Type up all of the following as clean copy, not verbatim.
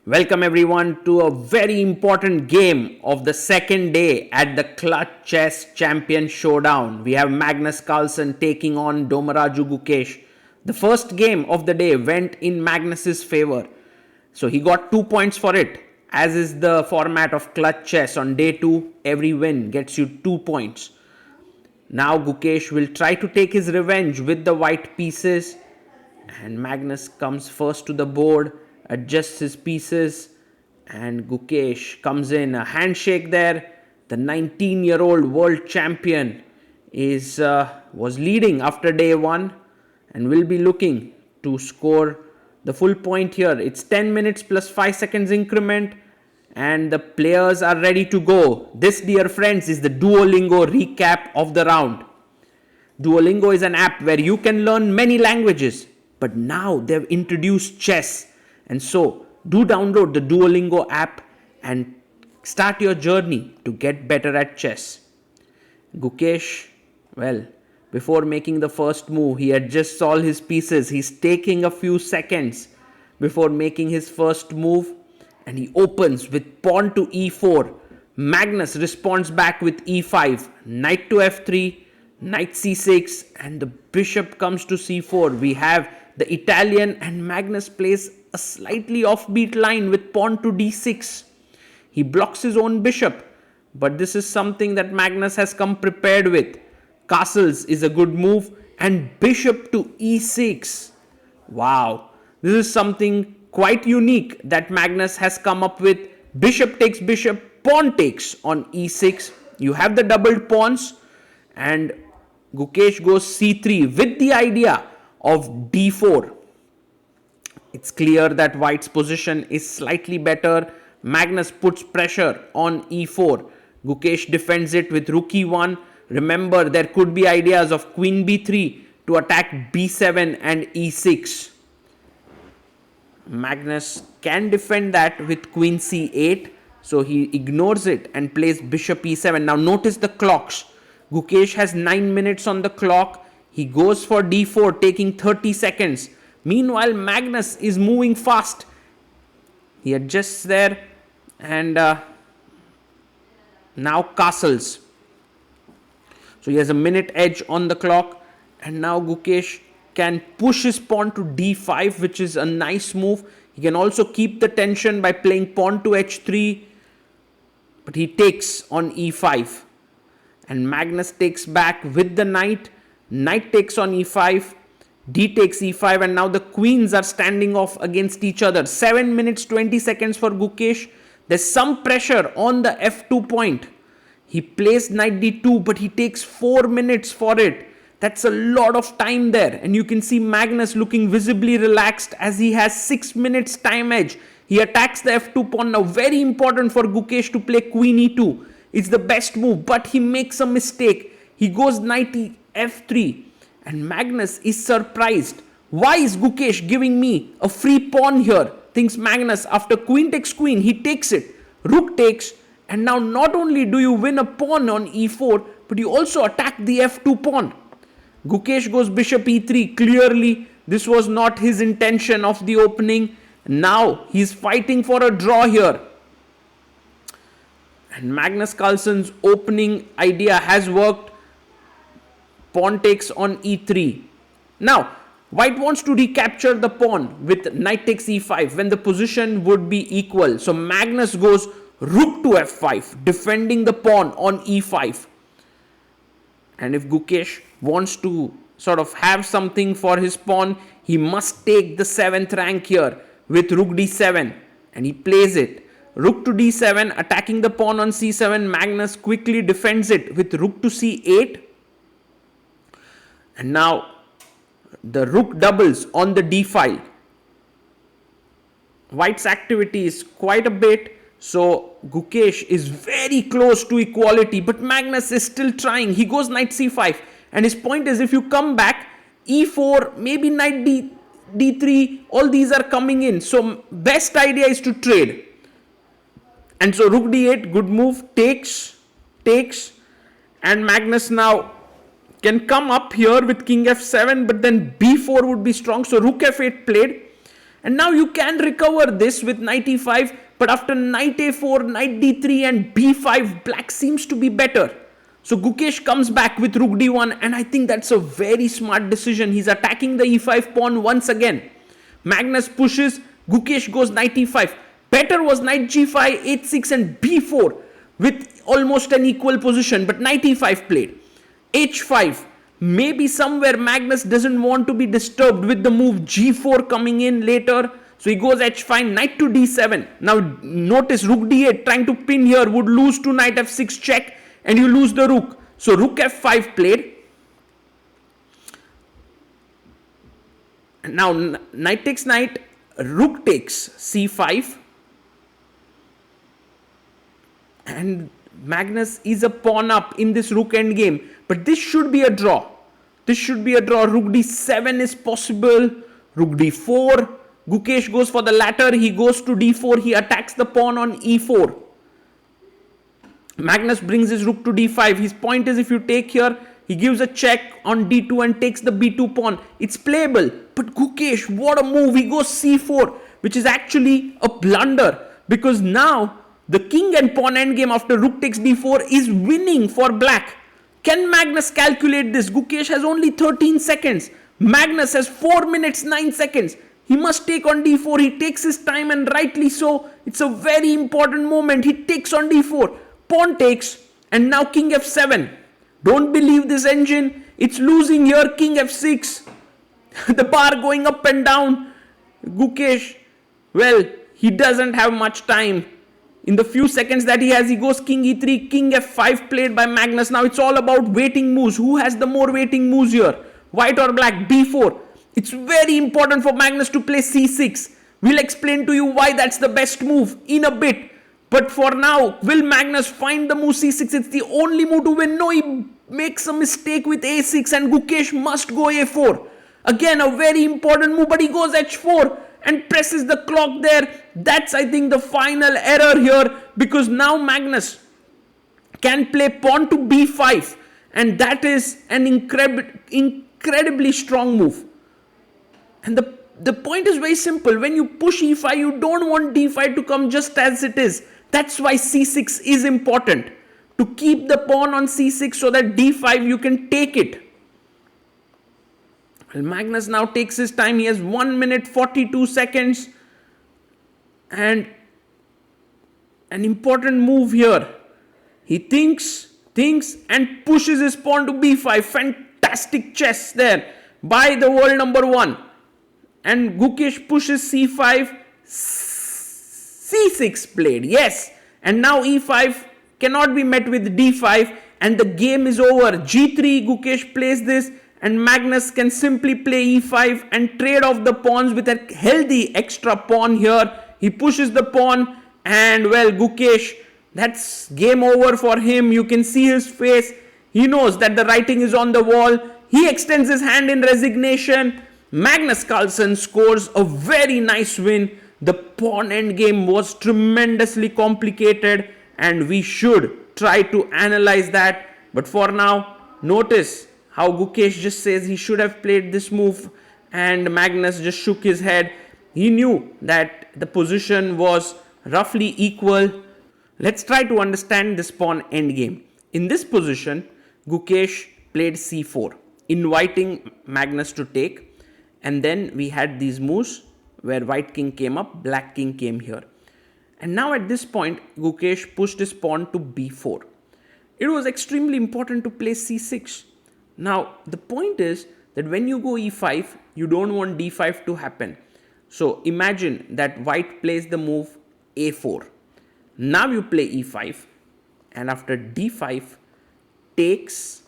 Welcome everyone to a very important game of the second day at the Clutch Chess Champions Showdown. We have Magnus Carlsen taking on Domaraju Gukesh. The first game of the day went in Magnus's favor. So he got 2 points for it. As is the format of Clutch Chess, on day 2, every win gets you 2 points. Now Gukesh will try to take his revenge with the white pieces. And Magnus comes first to the board, adjusts his pieces, and Gukesh comes in. A handshake there. The 19-year-old world champion was leading after day 1 and will be looking to score the full point here. It's 10 minutes plus 5 seconds increment, and the players are ready to go. This, dear friends, is the Duolingo recap of the round. Duolingo is an app where you can learn many languages, but now they've introduced chess. And so, do download the Duolingo app and start your journey to get better at chess. Gukesh, well, before making the first move, he adjusts all his pieces. He's taking a few seconds before making his first move, and he opens with pawn to e4. Magnus responds back with e5, knight to f3, knight c6, and the bishop comes to c4. We have the Italian, and Magnus plays a slightly offbeat line with pawn to d6. He blocks his own bishop, but this is something that Magnus has come prepared with. Castles is a good move, and bishop to e6. Wow, this is something quite unique that Magnus has come up with. Bishop takes bishop, pawn takes on e6. You have the doubled pawns, and Gukesh goes c3 with the idea of d4. It's clear that white's position is slightly better. Magnus puts pressure on e4. Gukesh defends it with rook e1. Remember, there could be ideas of queen b3 to attack b7 and e6. Magnus can defend that with queen c8. So he ignores it and plays bishop e7. Now notice the clocks. Gukesh has 9 minutes on the clock. He goes for d4, taking 30 seconds. Meanwhile, Magnus is moving fast. He adjusts there, and now castles. So he has a minute edge on the clock, and now Gukesh can push his pawn to d5, which is a nice move. He can also keep the tension by playing pawn to h3, but he takes on e5. And Magnus takes back with the knight. Knight takes on e5. D takes e5, and now the queens are standing off against each other. 7 minutes 20 seconds for Gukesh. There's some pressure on the f2 point. He plays knight d2, but he takes 4 minutes for it. That's a lot of time there, and you can see Magnus looking visibly relaxed as he has 6 minutes time edge. He attacks the f2 pawn. Now very important for Gukesh to play queen e2. It's the best move, but he makes a mistake. He goes knight f3. And Magnus is surprised. Why is Gukesh giving me a free pawn here? Thinks Magnus. After queen takes queen, he takes it. Rook takes. And now not only do you win a pawn on e4, but you also attack the f2 pawn. Gukesh goes bishop e3. Clearly, this was not his intention of the opening. Now he's fighting for a draw here. And Magnus Carlsen's opening idea has worked. Pawn takes on e3. Now, white wants to recapture the pawn with knight takes e5 when the position would be equal. So Magnus goes rook to f5, defending the pawn on e5. And if Gukesh wants to sort of have something for his pawn, he must take the 7th rank here with rook d7. And he plays it. Rook to d7, attacking the pawn on c7. Magnus quickly defends it with rook to c8. And now the rook doubles on the d file. White's activity is quite a bit, so Gukesh is very close to equality, but Magnus is still trying. He goes knight c5, and his point is if you come back, e4, maybe knight d3, all these are coming in. So best idea is to trade. And so rook d8, good move, takes, and Magnus now can come up here with king f7, but then b4 would be strong. So rook f8 played, And now you can recover this with knight e5, but after knight a4, knight d3 and b5, black seems to be better. So Gukesh comes back with rook d1, and I think that's a very smart decision. He's attacking the e5 pawn once again. Magnus pushes, Gukesh goes knight e5. Better was knight g5, h6 and b4 with almost an equal position, but knight e5 played. h5, maybe somewhere Magnus doesn't want to be disturbed with the move g4 coming in later. So he goes h5, knight to d7. Now notice rook d8 trying to pin here would lose to knight f6 check, and you lose the rook. So rook f5 played. Now knight takes knight, rook takes c5. And Magnus is a pawn up in this rook endgame. But this should be a draw. This should be a draw. Rook d7 is possible. Rook d4. Gukesh goes for the latter. He goes to d4. He attacks the pawn on e4. Magnus brings his rook to d5. His point is, if you take here, he gives a check on d2 and takes the b2 pawn. It's playable. But Gukesh, what a move. He goes c4, which is actually a blunder, because now the king and pawn endgame after rook takes d4 is winning for black. Can Magnus calculate this? Gukesh has only 13 seconds. Magnus has 4 minutes 9 seconds. He must take on d4. He takes his time, and rightly so. It's a very important moment. He takes on d4. Pawn takes, and now king f7. Don't believe this engine. It's losing here. King f6. The bar going up and down. Gukesh, well, he doesn't have much time. In the few seconds that he has, he goes king e3, king f5 played by Magnus. Now it's all about waiting moves. Who has the more waiting moves here? White or black? b4. It's very important for Magnus to play c6. We'll explain to you why that's the best move in a bit. But for now, will Magnus find the move c6? It's the only move to win. No, he makes a mistake with a6, and Gukesh must go a4. Again, a very important move, but he goes h4 and presses the clock there. That's, I think, the final error here, because now Magnus can play pawn to b5, and that is an incredibly strong move. And the point is very simple. When you push e5, you don't want d5 to come just as it is. That's why c6 is important, to keep the pawn on c6 so that d5 you can take it. Well, Magnus now takes his time. He has 1 minute 42 seconds. And an important move here. He thinks and pushes his pawn to b5. Fantastic chess there by the world number 1. And Gukesh pushes c5. c6 played. Yes. And now e5 cannot be met with d5. And the game is over. g3, Gukesh plays this. And Magnus can simply play e5 and trade off the pawns with a healthy extra pawn here. He pushes the pawn, and well, Gukesh, that's game over for him. You can see his face. He knows that the writing is on the wall. He extends his hand in resignation. Magnus Carlsen scores a very nice win. The pawn endgame was tremendously complicated, and we should try to analyze that. But for now, notice how Gukesh just says he should have played this move, and Magnus just shook his head. He knew that the position was roughly equal. Let's try to understand this pawn endgame. In this position, Gukesh played c4, inviting Magnus to take. And then we had these moves where white king came up, black king came here. And now at this point, Gukesh pushed his pawn to b4. It was extremely important to play c6. Now, the point is that when you go e5, you don't want d5 to happen. So, imagine that white plays the move a4. Now you play e5, and after d5, takes.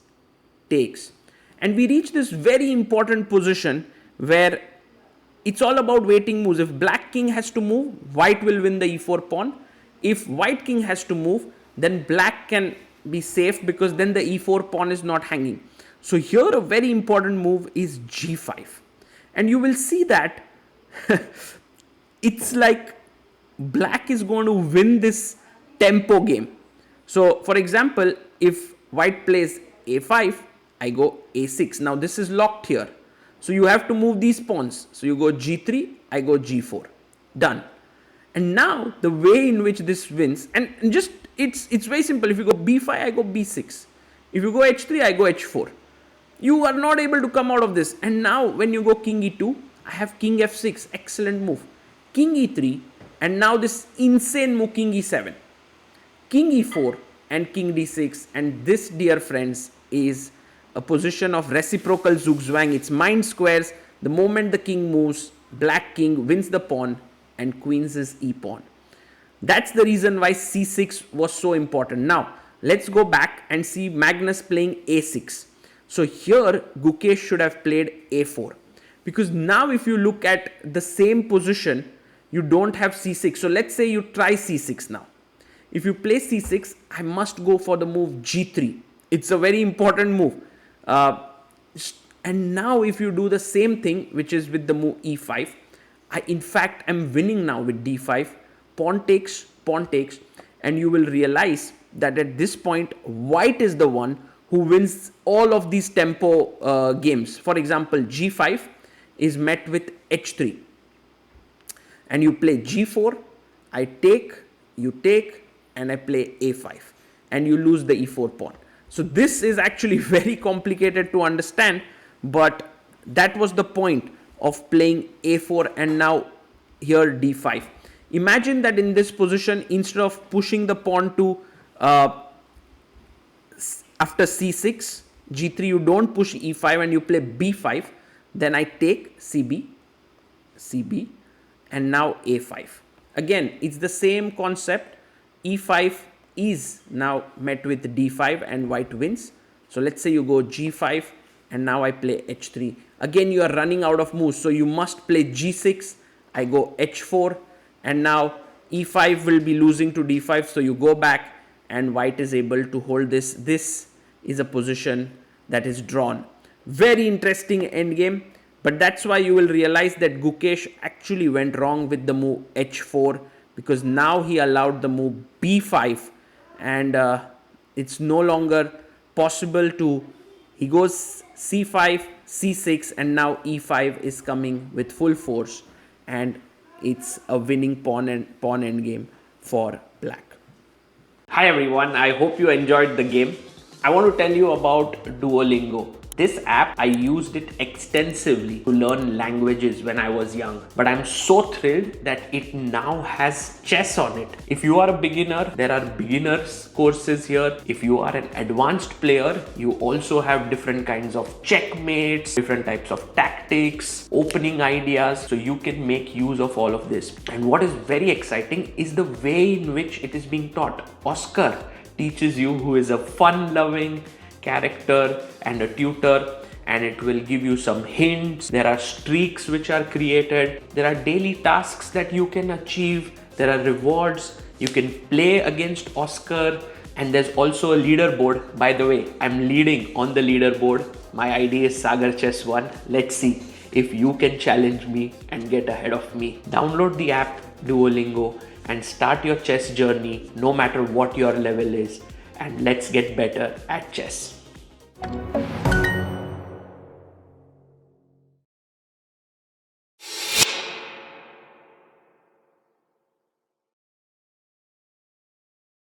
And we reach this very important position where it's all about waiting moves. If black king has to move, white will win the e4 pawn. If white king has to move, then black can be safe, because then the e4 pawn is not hanging. So here a very important move is g5. And you will see that it's like black is going to win this tempo game. So for example, if white plays a5, I go a6. Now this is locked here. So you have to move these pawns. So you go g3, I go g4. Done. And now the way in which this wins, and just it's very simple. If you go b5, I go b6. If you go h3, I go h4. You are not able to come out of this. And now when you go king e2, I have king f6. Excellent move. King e3, and now this insane move, king e7. King e4 and king d6. And this, dear friends, is a position of reciprocal zugzwang. It's mind squares. The moment the king moves, black king wins the pawn and queens his e-pawn. That's the reason why c6 was so important. Now, let's go back and see Magnus playing a6. So here, Gukesh should have played a4. Because now if you look at the same position, you don't have c6. So let's say you try c6 now. If you play c6, I must go for the move g3. It's a very important move. And now if you do the same thing, which is with the move e5, I in fact am winning now with d5. Pawn takes, and you will realize that at this point, white is the one who wins all of these tempo games. For example, g5 is met with h3. And you play g4, I take, you take, and I play a5. And you lose the e4 pawn. So this is actually very complicated to understand, but that was the point of playing a4 and now here d5. Imagine that in this position, instead of pushing the pawn to after c6, g3, you don't push e5 and you play b5. Then I take cb, and now a5. Again, it's the same concept. e5 is now met with d5 and white wins. So let's say you go g5 and now I play h3. Again, you are running out of moves. So you must play g6. I go h4 and now e5 will be losing to d5. So you go back and white is able to hold this. This is a position that is drawn. Very interesting endgame. But that's why you will realize that Gukesh actually went wrong with the move h4, because now he allowed the move b5 and it's no longer possible to, he goes c5, c6 and now e5 is coming with full force and it's a winning pawn endgame for black. Hi everyone, I hope you enjoyed the game. I want to tell you about Duolingo. This app, I used it extensively to learn languages when I was young. But I'm so thrilled that it now has chess on it. If you are a beginner, there are beginners courses here. If you are an advanced player, you also have different kinds of checkmates, different types of tactics, opening ideas. So you can make use of all of this. And what is very exciting is the way in which it is being taught. Oscar teaches you, who is a fun-loving character and a tutor, and it will give you some hints. There are streaks which are created. There are daily tasks that you can achieve. There are rewards. You can play against Oscar, and there's also a leaderboard. By the way, I'm leading on the leaderboard. My ID is Sagar Chess 1. Let's see if you can challenge me and get ahead of me. Download the app Duolingo and start your chess journey, no matter what your level is. And let's get better at chess.